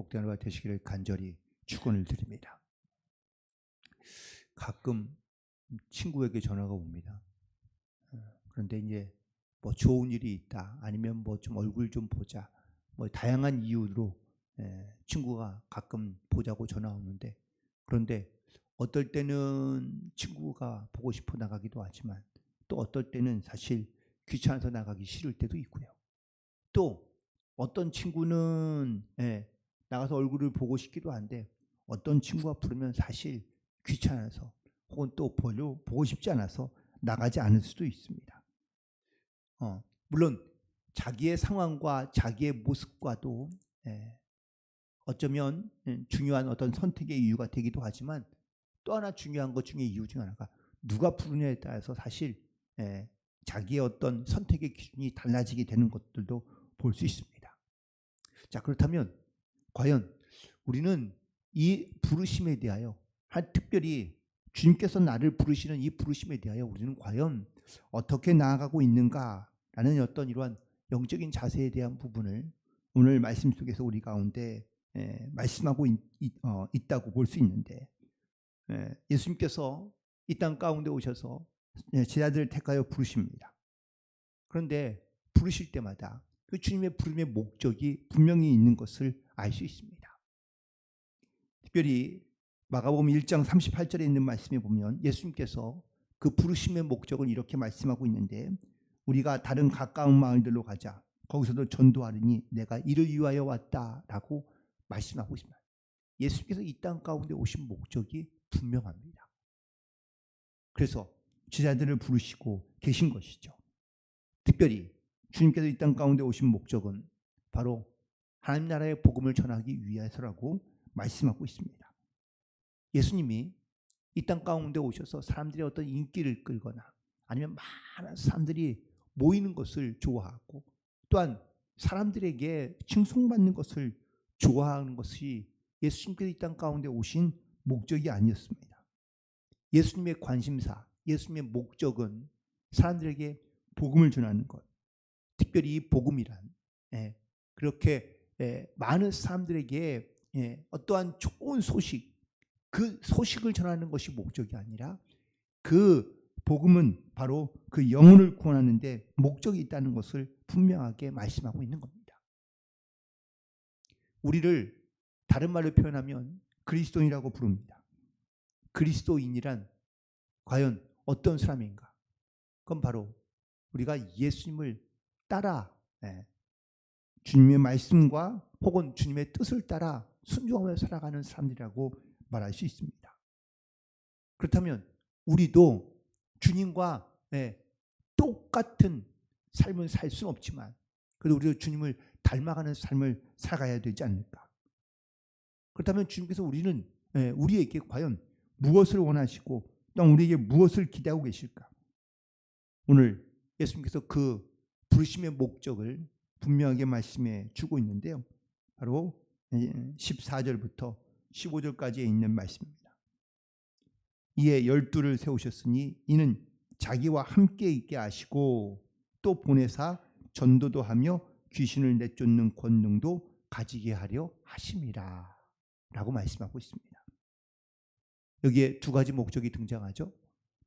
복된 하루가 되시기를 간절히 축원을 드립니다. 가끔 친구에게 전화가 옵니다. 그런데 이제 뭐 좋은 일이 있다, 아니면 뭐 좀 얼굴 좀 보자, 뭐 다양한 이유로 친구가 가끔 보자고 전화 오는데, 그런데 어떨 때는 친구가 보고 싶어 나가기도 하지만 또 어떨 때는 사실 귀찮아서 나가기 싫을 때도 있고요. 또 어떤 친구는 나가서 얼굴을 보고 싶기도 한데 어떤 친구가 부르면 사실 귀찮아서 혹은 또 별로 보고 싶지 않아서 나가지 않을 수도 있습니다. 물론 자기의 상황과 자기의 모습과도 어쩌면 중요한 어떤 선택의 이유가 되기도 하지만, 또 하나 중요한 것 중에 이유 중 하나가 누가 부르냐에 따라서 사실 자기의 어떤 선택의 기준이 달라지게 되는 것들도 볼 수 있습니다. 자, 그렇다면 과연 우리는 이 부르심에 대하여, 특별히 주님께서 나를 부르시는 이 부르심에 대하여 우리는 과연 어떻게 나아가고 있는가라는 어떤 이러한 영적인 자세에 대한 부분을 오늘 말씀 속에서 우리 가운데 말씀하고 있다고 볼 수 있는데, 예수님께서 이 땅 가운데 오셔서 제자들을 택하여 부르십니다. 그런데 부르실 때마다 그 주님의 부름의 목적이 분명히 있는 것을 알 수 있습니다. 특별히 마가복음 1장 38절에 있는 말씀에 보면 예수님께서 그 부르심의 목적을 이렇게 말씀하고 있는데, 우리가 다른 가까운 마을들로 가자, 거기서도 전도하리니 내가 이를 위하여 왔다라고 말씀하고 있습니다. 예수님께서 이 땅 가운데 오신 목적이 분명합니다. 그래서 제자들을 부르시고 계신 것이죠. 특별히 주님께서 이 땅 가운데 오신 목적은 바로 하나님 나라의 복음을 전하기 위해서라고 말씀하고 있습니다. 예수님이 이 땅 가운데 오셔서 사람들의 어떤 인기를 끌거나 아니면 많은 사람들이 모이는 것을 좋아하고 또한 사람들에게 칭송받는 것을 좋아하는 것이 예수님께서 이 땅 가운데 오신 목적이 아니었습니다. 예수님의 관심사, 예수님의 목적은 사람들에게 복음을 전하는 것, 특별히 이 복음이란 그렇게 많은 사람들에게 어떠한 좋은 소식, 그 소식을 전하는 것이 목적이 아니라 그 복음은 바로 그 영혼을 구원하는 데 목적이 있다는 것을 분명하게 말씀하고 있는 겁니다. 우리를 다른 말로 표현하면 그리스도인이라고 부릅니다. 그리스도인이란 과연 어떤 사람인가? 그건 바로 우리가 예수님을 따라 주님의 말씀과 혹은 주님의 뜻을 따라 순종하며 살아가는 사람들이라고 말할 수 있습니다. 그렇다면 우리도 주님과 똑같은 삶을 살 수는 없지만 그래도 우리도 주님을 닮아가는 삶을 살아가야 되지 않을까? 그렇다면 주님께서 우리에게 과연 무엇을 원하시고 또 우리에게 무엇을 기대하고 계실까? 오늘 예수님께서 그 부르심의 목적을 분명하게 말씀해 주고 있는데요. 바로 14절부터 15절까지에 있는 말씀입니다. 이에 12를 세우셨으니 이는 자기와 함께 있게 하시고 또 보내사 전도도 하며 귀신을 내쫓는 권능도 가지게 하려 하심이라 라고 말씀하고 있습니다. 여기에 두 가지 목적이 등장하죠.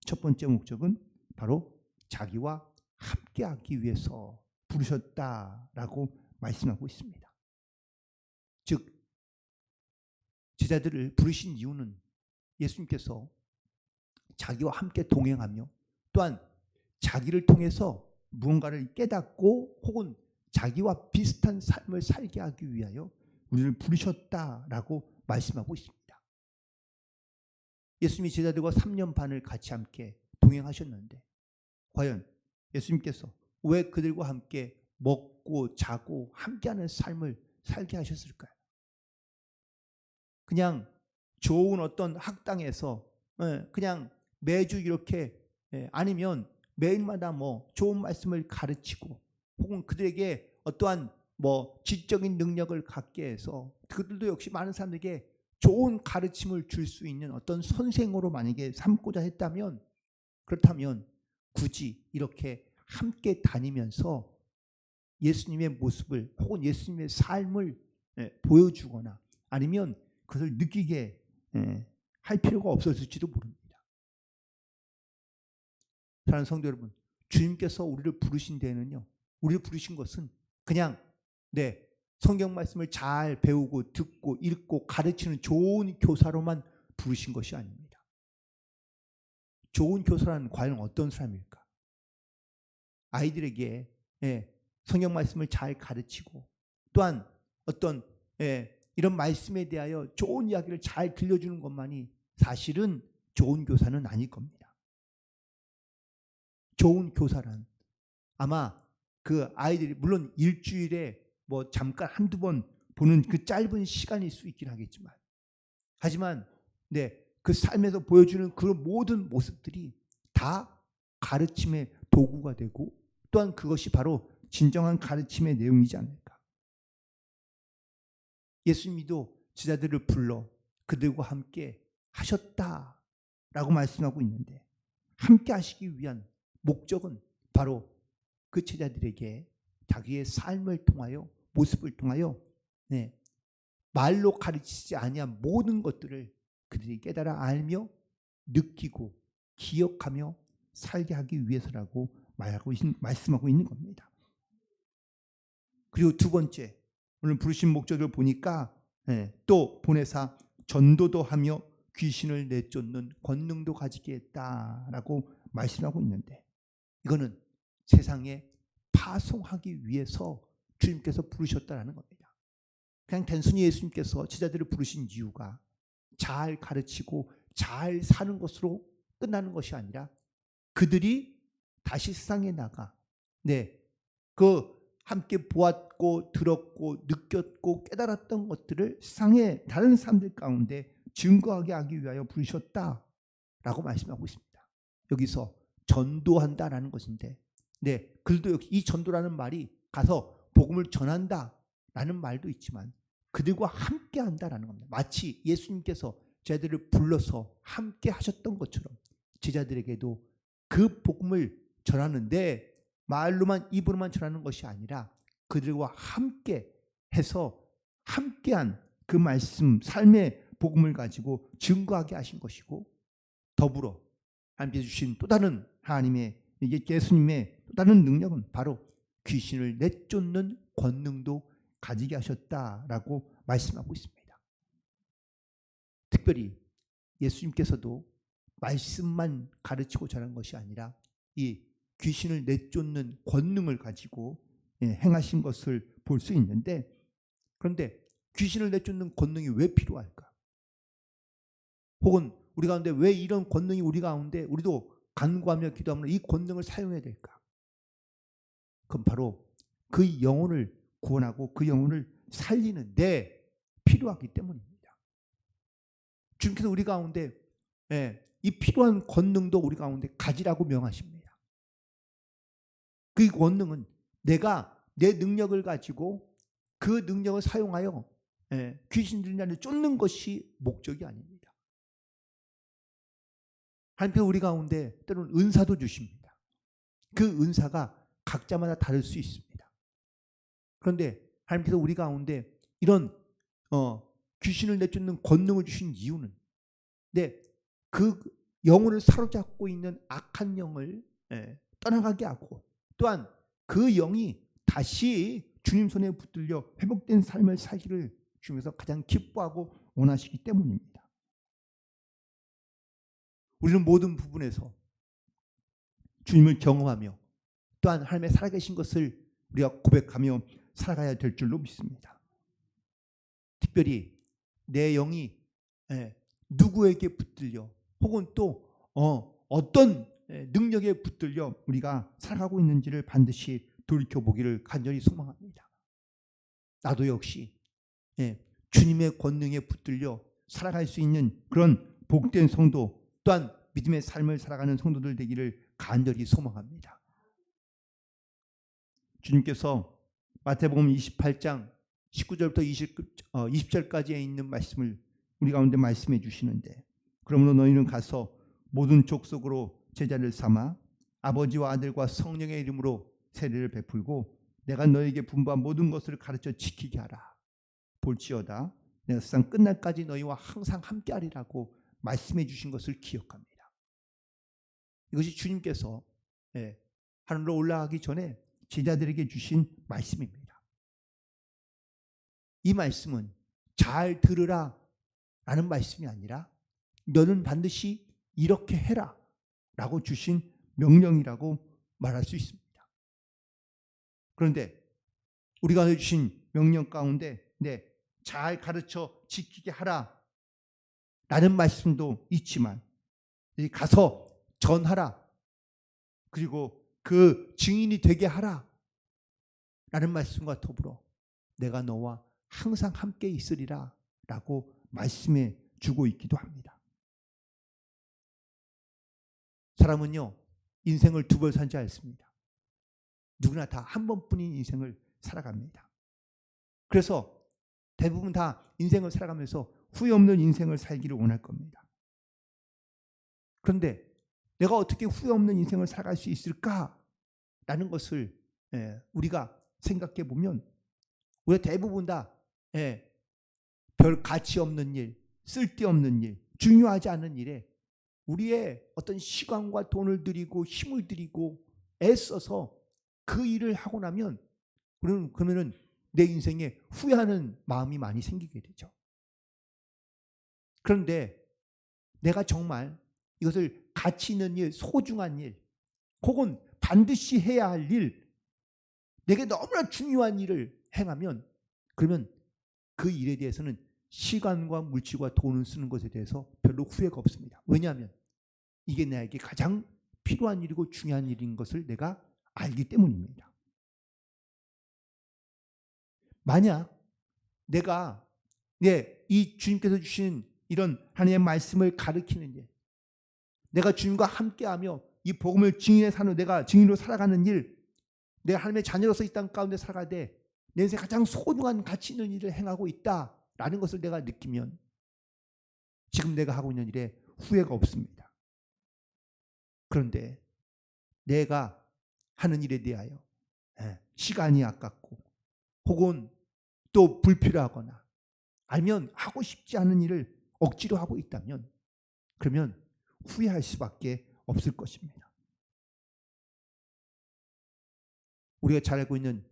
첫 번째 목적은 바로 자기와 함께하기 위해서 부르셨다라고 말씀하고 있습니다. 즉 제자들을 부르신 이유는 예수님께서 자기와 함께 동행하며 또한 자기를 통해서 무언가를 깨닫고 혹은 자기와 비슷한 삶을 살게 하기 위하여 우리를 부르셨다라고 말씀하고 있습니다. 예수님이 제자들과 3년 반을 같이 함께 동행하셨는데 과연 예수님께서 왜 그들과 함께 먹고 자고 함께하는 삶을 살게 하셨을까요? 그냥 좋은 어떤 학당에서 그냥 매주 이렇게 아니면 매일마다 뭐 좋은 말씀을 가르치고 혹은 그들에게 어떠한 뭐 지적인 능력을 갖게 해서 그들도 역시 많은 사람들에게 좋은 가르침을 줄 수 있는 어떤 선생으로 만약에 삼고자 했다면, 그렇다면 굳이 이렇게 함께 다니면서 예수님의 모습을 혹은 예수님의 삶을 보여주거나 아니면 그것을 느끼게 할 필요가 없었을지도 모릅니다. 사랑하는 성도 여러분, 주님께서 우리를 부르신 데는요, 우리를 부르신 것은 그냥 성경 말씀을 잘 배우고 듣고 읽고 가르치는 좋은 교사로만 부르신 것이 아닙니다. 좋은 교사란 과연 어떤 사람일까? 아이들에게 성경 말씀을 잘 가르치고 또한 어떤 이런 말씀에 대하여 좋은 이야기를 잘 들려주는 것만이 사실은 좋은 교사는 아닐 겁니다. 좋은 교사란 아마 그 아이들이 물론 일주일에 뭐 잠깐 한두 번 보는 그 짧은 시간일 수 있긴 하겠지만, 하지만 그 삶에서 보여주는 그 모든 모습들이 다 가르침의 도구가 되고 또한 그것이 바로 진정한 가르침의 내용이지 않을까. 예수님도 제자들을 불러 그들과 함께 하셨다라고 말씀하고 있는데, 함께 하시기 위한 목적은 바로 그 제자들에게 자기의 삶을 통하여 모습을 통하여 말로 가르치지 아니한 모든 것들을 그들이 깨달아 알며 느끼고 기억하며 살게 하기 위해서라고 말씀하고 있는 겁니다. 그리고 두 번째, 오늘 부르신 목적을 보니까 또 보내사 전도도 하며 귀신을 내쫓는 권능도 가지게 했다라고 말씀하고 있는데, 이거는 세상에 파송하기 위해서 주님께서 부르셨다라는 겁니다. 그냥 단순히 예수님께서 제자들을 부르신 이유가 잘 가르치고 잘 사는 것으로 끝나는 것이 아니라 그들이 다시 세상에 나가 그 함께 보았고 들었고 느꼈고 깨달았던 것들을 세상의 다른 사람들 가운데 증거하게 하기 위하여 부르셨다라고 말씀하고 있습니다. 여기서 전도한다라는 것인데 그들도 이 전도라는 말이 가서 복음을 전한다라는 말도 있지만 그들과 함께 한다라는 겁니다. 마치 예수님께서 제자들을 불러서 함께 하셨던 것처럼 제자들에게도 그 복음을 전하는데 말로만 입으로만 전하는 것이 아니라 그들과 함께 해서 함께한 그 말씀 삶의 복음을 가지고 증거하게 하신 것이고, 더불어 하나님께서 주신 또 다른 하나님의 예수님의 또 다른 능력은 바로 귀신을 내쫓는 권능도 가지게 하셨다라고 말씀하고 있습니다. 특별히 예수님께서도 말씀만 가르치고 전한 것이 아니라 이 귀신을 내쫓는 권능을 가지고 행하신 것을 볼 수 있는데, 그런데 귀신을 내쫓는 권능이 왜 필요할까? 혹은 우리 가운데 왜 이런 권능이 우리 가운데 우리도 간구하며 기도하며 이 권능을 사용해야 될까? 그건 바로 그 영혼을 구원하고 그 영혼을 살리는 데 필요하기 때문입니다. 주님께서 우리 가운데 이 필요한 권능도 우리 가운데 가지라고 명하십니다. 그 권능은 내가 내 능력을 가지고 그 능력을 사용하여 귀신들을 쫓는 것이 목적이 아닙니다. 하나님께서 우리 가운데 때로는 은사도 주십니다. 그 은사가 각자마다 다를 수 있습니다. 그런데 하나님께서 우리 가운데 이런 귀신을 내쫓는 권능을 주신 이유는 그 영혼을 사로잡고 있는 악한 영을 떠나가게 하고 또한 그 영이 다시 주님 손에 붙들려 회복된 삶을 살기를 주님께서 가장 기뻐하고 원하시기 때문입니다. 우리는 모든 부분에서 주님을 경험하며 또한 하나님의 살아계신 것을 우리가 고백하며 살아가야 될 줄로 믿습니다. 특별히 내 영이 누구에게 붙들려 혹은 또 어떤 능력에 붙들려 우리가 살아가고 있는지를 반드시 돌이켜보기를 간절히 소망합니다. 나도 역시 주님의 권능에 붙들려 살아갈 수 있는 그런 복된 성도 또한 믿음의 삶을 살아가는 성도들 되기를 간절히 소망합니다. 주님께서 마태복음 28장 19절부터 20절까지에 있는 말씀을 우리 가운데 말씀해 주시는데, 그러므로 너희는 가서 모든 족속으로 제자를 삼아 아버지와 아들과 성령의 이름으로 세례를 베풀고 내가 너희에게 분부한 모든 것을 가르쳐 지키게 하라. 볼지어다 내가 세상 끝날까지 너희와 항상 함께하리라고 말씀해 주신 것을 기억합니다. 이것이 주님께서 하늘로 올라가기 전에 제자들에게 주신 말씀입니다. 이 말씀은 잘 들으라 라는 말씀이 아니라 너는 반드시 이렇게 해라 라고 주신 명령이라고 말할 수 있습니다. 그런데 우리가 주신 명령 가운데 잘 가르쳐 지키게 하라 라는 말씀도 있지만 가서 전하라, 그리고 그 증인이 되게 하라 라는 말씀과 더불어 내가 너와 항상 함께 있으리라 라고 말씀해 주고 있기도 합니다. 사람은요, 인생을 두 번 살지 않습니다. 누구나 다 한 번뿐인 인생을 살아갑니다. 그래서 대부분 다 인생을 살아가면서 후회 없는 인생을 살기를 원할 겁니다. 그런데 내가 어떻게 후회 없는 인생을 살아갈 수 있을까라는 것을 우리가 생각해 보면 우리가 대부분 다 별 가치 없는 일, 쓸데없는 일, 중요하지 않은 일에 우리의 어떤 시간과 돈을 들이고 힘을 들이고 애써서 그 일을 하고 나면 그러면은 내 인생에 후회하는 마음이 많이 생기게 되죠. 그런데 내가 정말 이것을 가치 있는 일, 소중한 일, 혹은 반드시 해야 할 일, 내게 너무나 중요한 일을 행하면 그러면 그 일에 대해서는 시간과 물질과 돈을 쓰는 것에 대해서 별로 후회가 없습니다. 왜냐하면 이게 나에게 가장 필요한 일이고 중요한 일인 것을 내가 알기 때문입니다. 만약 내가 이 주님께서 주신 이런 하나님의 말씀을 가르치는 일, 내가 주님과 함께하며 이 복음을 증인해 사는, 내가 증인으로 살아가는 일, 내가 하나님의 자녀로서 이 땅 가운데 살아가되 내 인생에 가장 소중한 가치 있는 일을 행하고 있다라는 것을 내가 느끼면 지금 내가 하고 있는 일에 후회가 없습니다. 그런데 내가 하는 일에 대하여 시간이 아깝고 혹은 또 불필요하거나 아니면 하고 싶지 않은 일을 억지로 하고 있다면 그러면 후회할 수밖에 없을 것입니다. 우리가 잘 알고 있는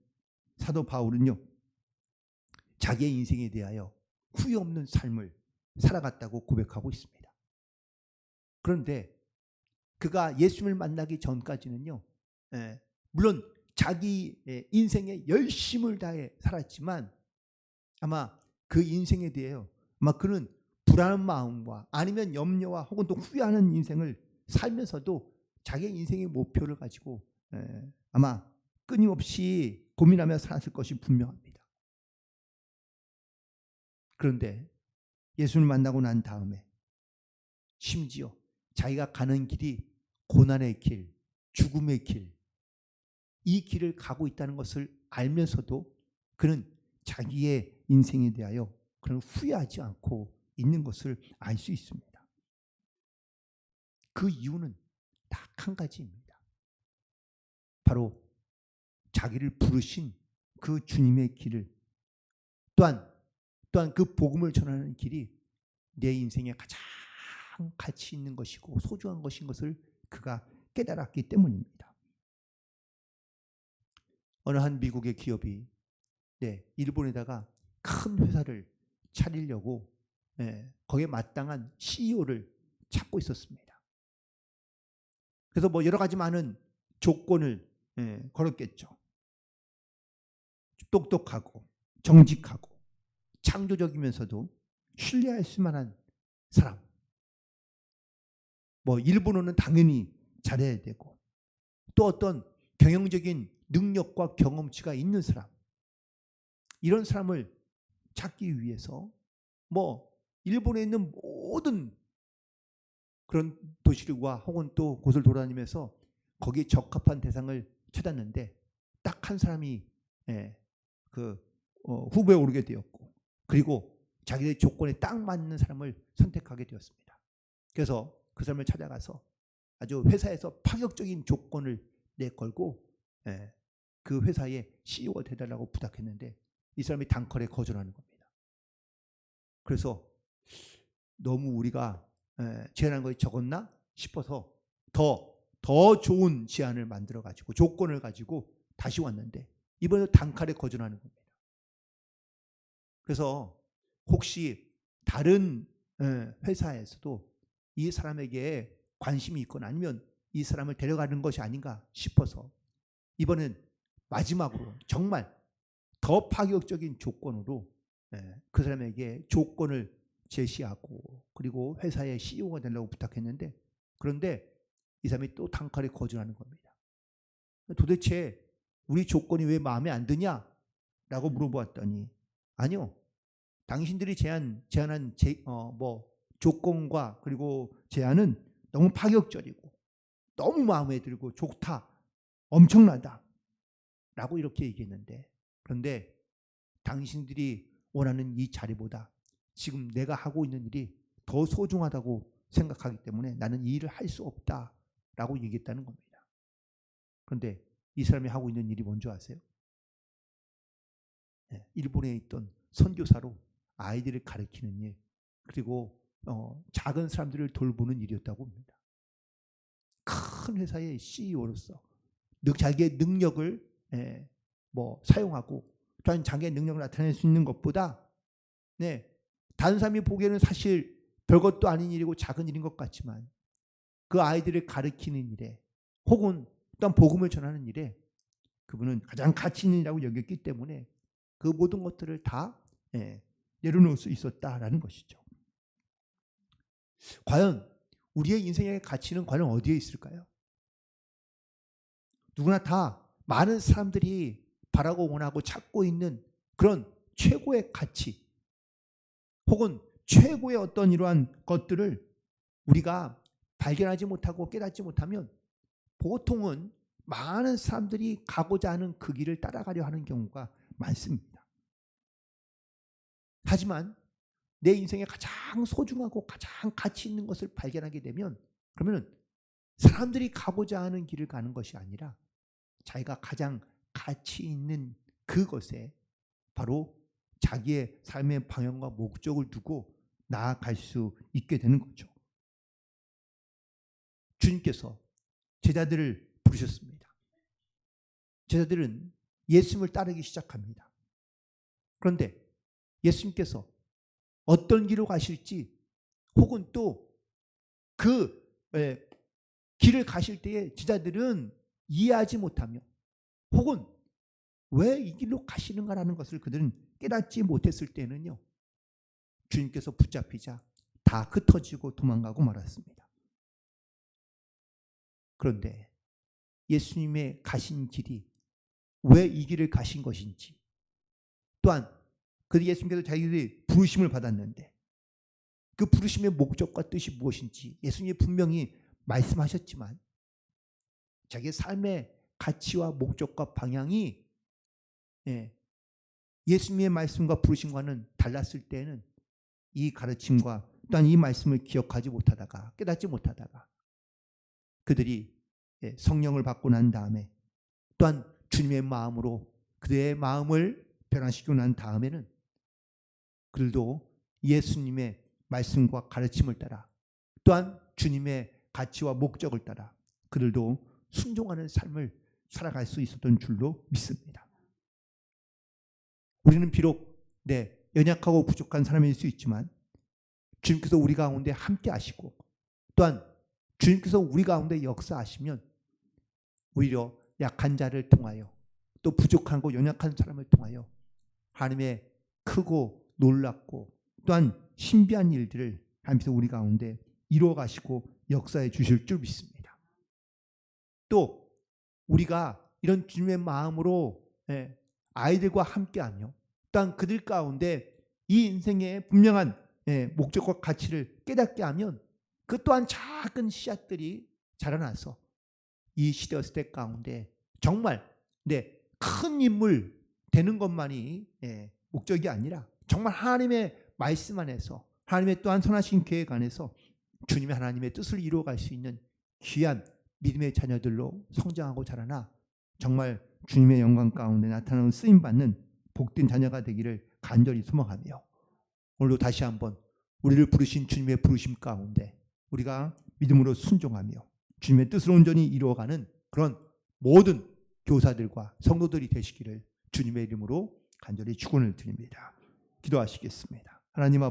사도 바울은요, 자기의 인생에 대하여 후회 없는 삶을 살아갔다고 고백하고 있습니다. 그런데 그가 예수님을 만나기 전까지는요, 물론 자기 인생에 열심을 다해 살았지만 아마 그 인생에 대해요, 아마 그는 불안한 마음과 아니면 염려와 혹은 또 후회하는 인생을 살면서도 자기의 인생의 목표를 가지고 아마 끊임없이 고민하며 살았을 것이 분명합니다. 그런데 예수를 만나고 난 다음에 심지어 자기가 가는 길이 고난의 길, 죽음의 길, 이 길을 가고 있다는 것을 알면서도 그는 자기의 인생에 대하여 그는 후회하지 않고 있는 것을 알 수 있습니다. 그 이유는 딱 한 가지입니다. 바로 자기를 부르신 그 주님의 길을 또한 그 복음을 전하는 길이 내 인생에 가장 가치 있는 것이고 소중한 것인 것을 그가 깨달았기 때문입니다. 어느 한 미국의 기업이 일본에다가 큰 회사를 차리려고 거기에 마땅한 CEO를 찾고 있었습니다. 그래서 뭐 여러 가지 많은 조건을 걸었겠죠. 똑똑하고 정직하고 창조적이면서도 신뢰할 수 만한 사람. 뭐 일본어는 당연히 잘해야 되고 또 어떤 경영적인 능력과 경험치가 있는 사람. 이런 사람을 찾기 위해서 뭐 일본에 있는 모든 그런 도시들과 혹은 또 곳을 돌아다니면서 거기에 적합한 대상을 찾았는데 딱 한 사람이 후보에 오르게 되었고 그리고 자기의 조건에 딱 맞는 사람을 선택하게 되었습니다. 그래서 그 사람을 찾아가서 아주 회사에서 파격적인 조건을 내걸고 그 회사의 CEO가 되달라고 부탁했는데 이 사람이 단컬에 거절하는 겁니다. 그래서 너무 우리가 제안한 것이 적었나 싶어서 더 좋은 제안을 만들어 가지고 조건을 가지고 다시 왔는데 이번에도 단칼에 거절하는 겁니다. 그래서 혹시 다른 회사에서도 이 사람에게 관심이 있거나 아니면 이 사람을 데려가는 것이 아닌가 싶어서 이번엔 마지막으로 정말 더 파격적인 조건으로 그 사람에게 조건을 제시하고 그리고 회사의 CEO가 되려고 부탁했는데 그런데 이 사람이 또 단칼에 거절하는 겁니다. 도대체 우리 조건이 왜 마음에 안 드냐? 라고 물어보았더니 아니요. 당신들이 제안한 조건과 그리고 제안은 너무 파격적이고 너무 마음에 들고 좋다. 엄청나다. 라고 이렇게 얘기했는데 그런데 당신들이 원하는 이 자리보다 지금 내가 하고 있는 일이 더 소중하다고 생각하기 때문에 나는 이 일을 할 수 없다라고 얘기했다는 겁니다. 그런데 이 사람이 하고 있는 일이 뭔지 아세요? 일본에 있던 선교사로 아이들을 가르치는 일 그리고 작은 사람들을 돌보는 일이었다고 합니다. 큰 회사의 CEO로서 자기의 능력을 사용하고 또한 자기의 능력을 나타낼 수 있는 것보다 다른 사람이 보기에는 사실 별것도 아닌 일이고 작은 일인 것 같지만 그 아이들을 가르치는 일에 혹은 또한 복음을 전하는 일에 그분은 가장 가치 있는 일이라고 여겼기 때문에 그 모든 것들을 다 내려놓을 수 있었다라는 것이죠. 과연 우리의 인생의 가치는 과연 어디에 있을까요? 누구나 다 많은 사람들이 바라고 원하고 찾고 있는 그런 최고의 가치 혹은 최고의 어떤 이러한 것들을 우리가 발견하지 못하고 깨닫지 못하면 보통은 많은 사람들이 가고자 하는 그 길을 따라가려 하는 경우가 많습니다. 하지만 내 인생에 가장 소중하고 가장 가치 있는 것을 발견하게 되면 그러면 사람들이 가고자 하는 길을 가는 것이 아니라 자기가 가장 가치 있는 그것에 바로 자기의 삶의 방향과 목적을 두고 나아갈 수 있게 되는 거죠. 주님께서 제자들을 부르셨습니다. 제자들은 예수님을 따르기 시작합니다. 그런데 예수님께서 어떤 길로 가실지 혹은 또 그 길을 가실 때에 제자들은 이해하지 못하며 혹은 왜 이 길로 가시는가라는 것을 그들은 깨닫지 못했을 때는요. 주님께서 붙잡히자 다 흩어지고 도망가고 말았습니다. 그런데 예수님의 가신 길이 왜 이 길을 가신 것인지 또한 그 예수님께서 자기들이 부르심을 받았는데 그 부르심의 목적과 뜻이 무엇인지 예수님이 분명히 말씀하셨지만 자기의 삶의 가치와 목적과 방향이 예수님의 말씀과 부르심과는 달랐을 때는 이 가르침과 또한 이 말씀을 기억하지 못하다가 깨닫지 못하다가 그들이 성령을 받고 난 다음에 또한 주님의 마음으로 그들의 마음을 변화시키고 난 다음에는 그들도 예수님의 말씀과 가르침을 따라 또한 주님의 가치와 목적을 따라 그들도 순종하는 삶을 살아갈 수 있었던 줄로 믿습니다. 우리는 비록 연약하고 부족한 사람일 수 있지만 주님께서 우리 가운데 함께 하시고 또한 주님께서 우리 가운데 역사하시면 오히려 약한 자를 통하여 또 부족하고 연약한 사람을 통하여 하나님의 크고 놀랍고 또한 신비한 일들을 하나님께서 우리 가운데 이루어 가시고 역사해 주실 줄 믿습니다. 또 우리가 이런 주님의 마음으로 아이들과 함께하며 또한 그들 가운데 이 인생의 분명한 목적과 가치를 깨닫게 하면 그 또한 작은 씨앗들이 자라나서 이 시대 시대 가운데 정말 큰 인물 되는 것만이 목적이 아니라 정말 하나님의 말씀 안에서 하나님의 또한 선하신 계획 안에서 주님의 하나님의 뜻을 이루어갈 수 있는 귀한 믿음의 자녀들로 성장하고 자라나 정말 주님의 영광 가운데 나타나는 쓰임받는 복된 자녀가 되기를 간절히 소망하며 오늘도 다시 한번 우리를 부르신 주님의 부르심 가운데 우리가 믿음으로 순종하며 주님의 뜻을 온전히 이루어가는 그런 모든 교사들과 성도들이 되시기를 주님의 이름으로 간절히 축원을 드립니다. 기도하시겠습니다. 하나님 아버지,